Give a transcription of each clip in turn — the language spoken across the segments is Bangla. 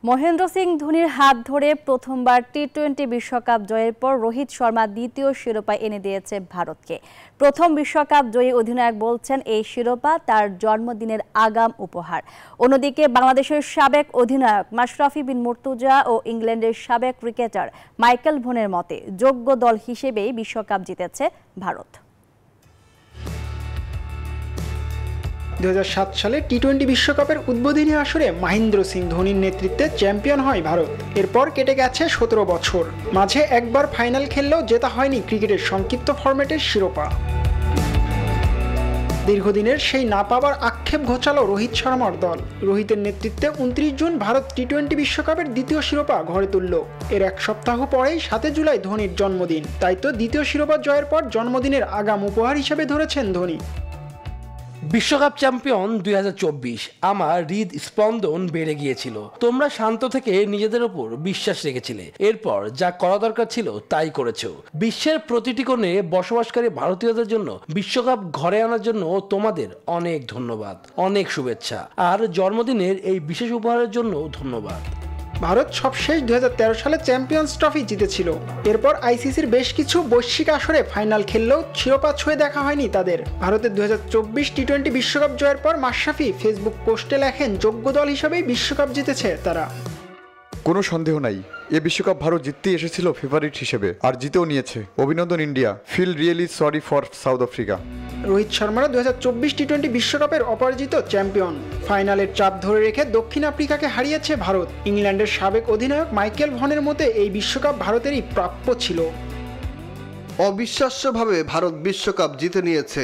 মহেন্দ্র সিং ধোনির হাত ধরে প্রথমবার টি-20 বিশ্বকাপ জয়ের পর রোহিত শর্মা দ্বিতীয় শিরোপা এনে দিয়েছে ভারতকে। প্রথম বিশ্বকাপ জয়ী অধিনায়ক বলছেন এই শিরোপা তার জন্মদিনের আগাম উপহার। অন্যদিকে বাংলাদেশের সাবেক অধিনায়ক মাশরাফি বিন মুর্তজা ও ইংল্যান্ডের সাবেক ক্রিকেটার মাইকেল ভনের মতে যোগ্য দল হিসেবেই বিশ্বকাপ জিতেছে ভারত। 2007 সালে টি-20 বিশ্বকাপের উদ্বোধনী আসরে মহেন্দ্র সিং ধোনির নেতৃত্বে চ্যাম্পিয়ন হয় ভারত। এরপর কেটে গেছে 17 বছর। মাঝে একবার ফাইনাল খেললেও জেতা হয়নি ক্রিকেটের সংক্ষিপ্ত ফরম্যাটের শিরোপা। দীর্ঘদিনের সেই না পাওয়ার আক্ষেপ ঘোচালো রোহিত শর্মার দল। রোহিতের নেতৃত্বে 29 জুন ভারত টি-20 বিশ্বকাপের দ্বিতীয় শিরোপা ঘরে তুলল। এর এক সপ্তাহ পরেই 7 জুলাই ধোনির জন্মদিন। তাই তো দ্বিতীয় শিরোপা জয়ের পর জন্মদিনের আগাম উপহার হিসেবে ধরেছেন ধোনি। বিশ্বকাপ চ্যাম্পিয়ন 2024 আমার হৃদস্পন্দন বেড়ে গিয়েছিল। তোমরা শান্ত থেকে নিজেদের ওপর বিশ্বাস রেখেছিলে। এরপর যা করা দরকার ছিল তাই করেছো। বিশ্বের প্রতিটি কোণে বসবাসকারী ভারতীয়দের জন্য বিশ্বকাপ ঘরে আনার জন্য তোমাদের অনেক ধন্যবাদ, অনেক শুভেচ্ছা। আর জন্মদিনের এই বিশেষ উপহারের জন্য ধন্যবাদ। ভারত সবশেষ 2013 সালে চ্যাম্পিয়ন্স ট্রফি জিতেছিল। এরপর আইসিসির বেশ কিছু বৈশ্বিক আসরে ফাইনাল খেললেও শিরোপা ছুঁয়ে দেখা হয়নি তাদের। ভারতের 2024 টি-20 বিশ্বকাপ জয়ের পর মাশরাফি ফেসবুক পোস্টে লেখেন, যোগ্য দল হিসেবেই বিশ্বকাপ জিতেছে তারা। কোনো সন্দেহ নাই, এ বিশ্বকাপ ভারত জিততেই এসেছিল ফেভারিট হিসেবে, আর জিতেও নিয়েছে। অভিনন্দন India, feel really sorry for South Africa. Rohit শর্মারা 2024 টি-20 বিশ্বকাপের অপরাজিত চ্যাম্পিয়ন। ফাইনালের চাপ ধরে রেখে দক্ষিণ আফ্রিকাকে হারিয়েছে ভারত। ইংল্যান্ডের সাবেক অধিনায়ক মাইকেল ভনের মতে এই বিশ্বকাপ ভারতেরই প্রাপ্য ছিল। অবিশ্বাস্যভাবে ভারত বিশ্বকাপ জিতে নিয়েছে।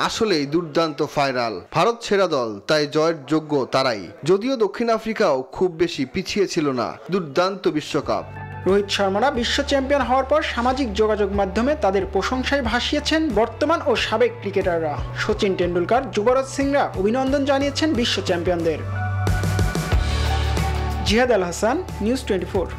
আসলেই দুর্দান্ত ফাইনাল। ভারত সেরা দল, তাই জয়ের যোগ্য তারাই। যদিও দক্ষিণ আফ্রিকাও খুব বেশি পিছিয়ে ছিল না। দুর্দান্ত বিশ্বকাপ। রোহিত শর্মারা বিশ্ব চ্যাম্পিয়ন হওয়ার পর সামাজিক যোগাযোগ মাধ্যমে তাদের প্রশংসায় ভাসিয়েছেন বর্তমান ও সাবেক ক্রিকেটাররা। সচিন টেন্ডুলকার, যুবরাজ সিংরা অভিনন্দন জানিয়েছেন বিশ্ব চ্যাম্পিয়নদের। জিহাদ আল হাসান, নিউজ 24।